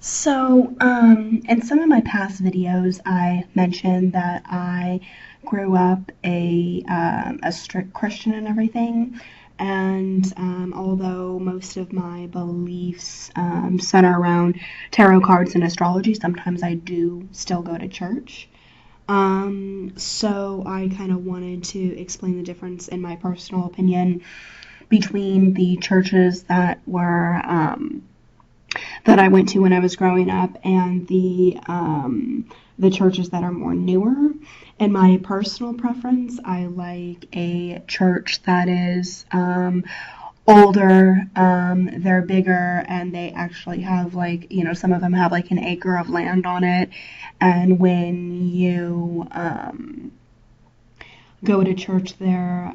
In some of my past videos, I mentioned that I grew up a strict Christian and everything. And although most of my beliefs center around tarot cards and astrology, sometimes I do still go to church. So I kind of wanted to explain the difference, in my personal opinion, between the churches that I went to when I was growing up, and the churches that are more newer. In my personal preference, I like a church that is older. They're bigger, and they actually have, like, some of them have like an acre of land on it. And when you go to church there,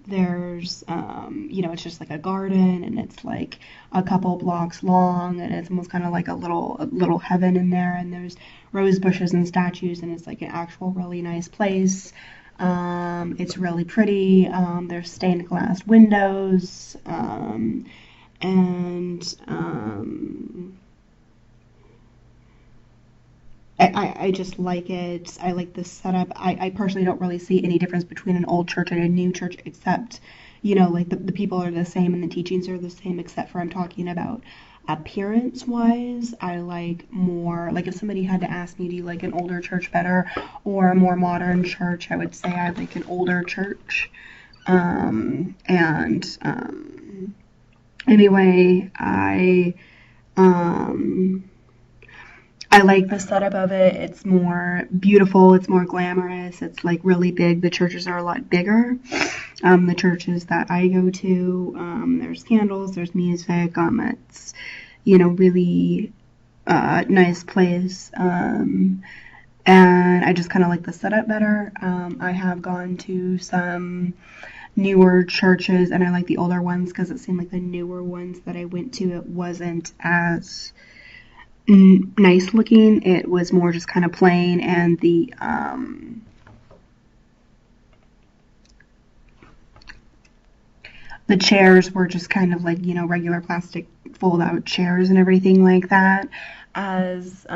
there's, it's just like a garden, and it's like a couple blocks long, and it's almost kind of like a little heaven in there, and there's rose bushes and statues, and it's like an actual really nice place. It's really pretty. There's stained glass windows, and I just like it. I like the setup. I personally don't really see any difference between an old church and a new church, except, like the people are the same and the teachings are the same, except for I'm talking about appearance wise. I like more, like, if somebody had to ask me, do you like an older church better or a more modern church, I would say I like an older church. Anyway, I like the setup of it. It's more beautiful. It's more glamorous. It's like really big. The churches are a lot bigger. The churches that I go to, there's candles, there's music. It's, really nice place. And I just kind of like the setup better. I have gone to some newer churches, and I like the older ones because it seemed like the newer ones that I went to, it wasn't as nice looking. It was more just kind of plain, and the chairs were just kind of like, regular plastic fold out chairs and everything like that. As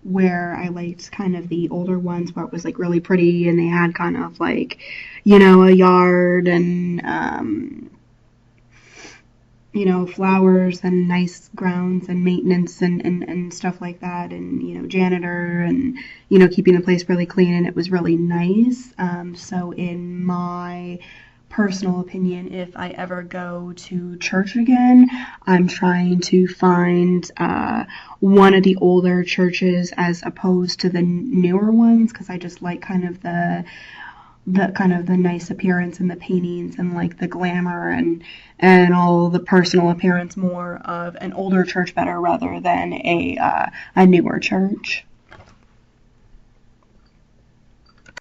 where I liked kind of the older ones, where it was like really pretty, and they had kind of like, a yard, and flowers and nice grounds and maintenance, and stuff like that, and, janitor, and, keeping the place really clean, and it was really nice. So in my personal opinion, if I ever go to church again, I'm trying to find one of the older churches as opposed to the newer ones, because I just like kind of the nice appearance and the paintings and like the glamour and all the personal appearance more of an older church better rather than a newer church.